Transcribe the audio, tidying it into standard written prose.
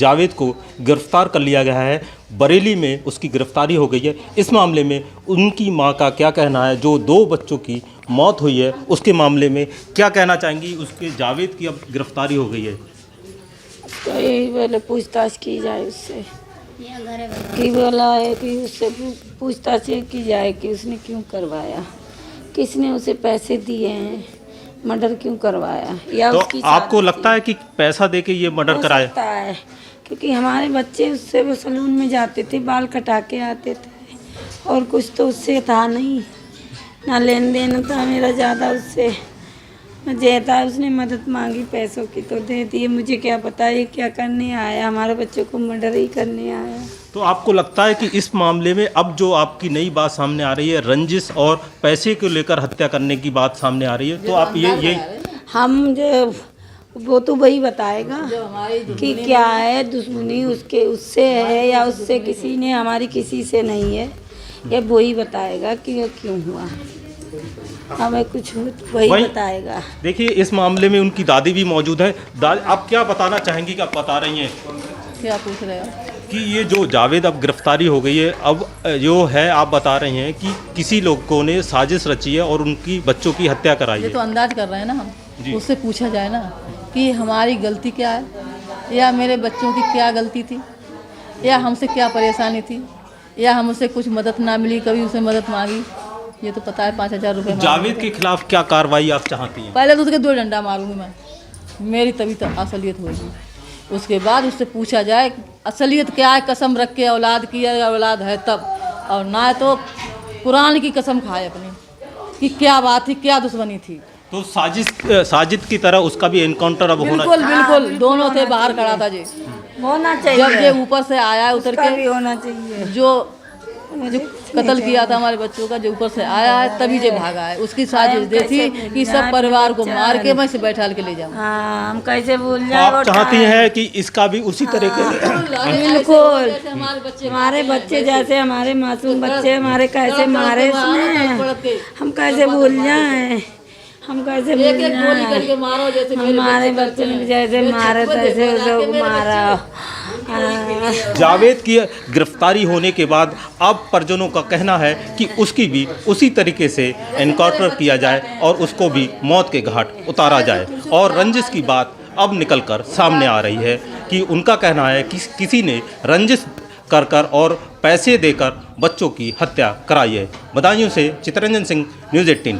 जावेद को गिरफ्तार कर लिया गया है। बरेली में उसकी गिरफ्तारी हो गई है। इस मामले में उनकी मां का क्या कहना है, जो 2 बच्चों की मौत हुई है उसके मामले में क्या कहना चाहेंगी? उसके जावेद की अब गिरफ्तारी हो गई है, तो यही बोले पूछताछ की जाए उससे, कि बोला है कि उससे पूछताछ की जाए कि उसने क्यों करवाया, किसने उसे पैसे दिए हैं, मर्डर क्यों करवाया, या तो उसकी आपको लगता है कि पैसा देके ये मर्डर कराया? सकता है, क्योंकि हमारे बच्चे उससे वो सलून में जाते थे, बाल कटा के आते थे, और कुछ तो उससे था नहीं, ना लेन देन था मेरा ज़्यादा उससे। मुझे था उसने मदद मांगी पैसों की तो दे दिए। मुझे क्या पता ये क्या करने आया, हमारे बच्चों को मर्डर ही करने आया। तो आपको लगता है कि इस मामले में अब जो आपकी नई बात सामने आ रही है, रंजिश और पैसे को लेकर हत्या करने की बात सामने आ रही है, तो आप ये हम जो वो तो वही बताएगा कि क्या है दुश्मनी उसके उससे है या उससे किसी ने, हमारी किसी से नहीं है, ये वही बताएगा कि ये क्यों हुआ, हमें कुछ वही बताएगा। देखिए, इस मामले में उनकी दादी भी मौजूद है। आप क्या बताना चाहेंगी कि आप बता रही हैं? क्या पूछ रहे हो? कि ये जो जावेद अब गिरफ्तारी हो गई है, अब जो है आप बता रहे हैं कि किसी लोगों ने साजिश रची है और उनकी बच्चों की हत्या कराई ये है। तो अंदाज कर रहे हैं ना हम, जी। उससे पूछा जाए ना कि हमारी गलती क्या है, या मेरे बच्चों की क्या गलती थी, या हमसे क्या परेशानी थी, या हम उससे कुछ मदद ना मिली, कभी उसे मदद मांगी, ये तो पता है 5,000 रुपये। जावेद के खिलाफ क्या कार्रवाई आप चाहती हैं? पहले तो उसके 2 डंडा मारूंगी मैं, मेरी तभी तो असलियत होगी। उसके बाद उससे पूछा जाए असलियत क्या है, कसम रख के औलाद की है, औलाद है तब, और ना तो कुरान की कसम खाए अपनी कि क्या बात थी, क्या दुश्मनी थी। तो साजिद की तरह उसका भी एनकाउंटर अब होना बिल्कुल बिल्कुल, दोनों थे, बाहर खड़ा था जी, होना चाहिए। जब ये ऊपर से आया उतर उसका के, भी होना चाहिए। जो कत्ल किया था हमारे बच्चों का, जो ऊपर से आया है तभी जो भागा है, उसकी साजिश दे थी कि सब परिवार को मार के मैं से बैठा के ले जाऊं। हाँ, हम कैसे भूल जाए। आप चाहती हैं कि इसका भी उसी तरीके से? बिल्कुल, हमारे बच्चे जैसे, हमारे मासूम बच्चे हमारे कैसे मारे उसने, हम कैसे भूल जाए, हम कैसे भूल जाए। हमारे बच्चे ने जैसे मारे तैसे लोग मारा। जावेद की गिरफ्तारी होने के बाद अब परिजनों का कहना है कि उसकी भी उसी तरीके से एनकाउंटर किया जाए और उसको भी मौत के घाट उतारा जाए। और रंजिश की बात अब निकलकर सामने आ रही है कि उनका कहना है कि किसी ने रंजिश कर और पैसे देकर बच्चों की हत्या कराई है। बदायूं से चितरंजन सिंह, न्यूज़ 18।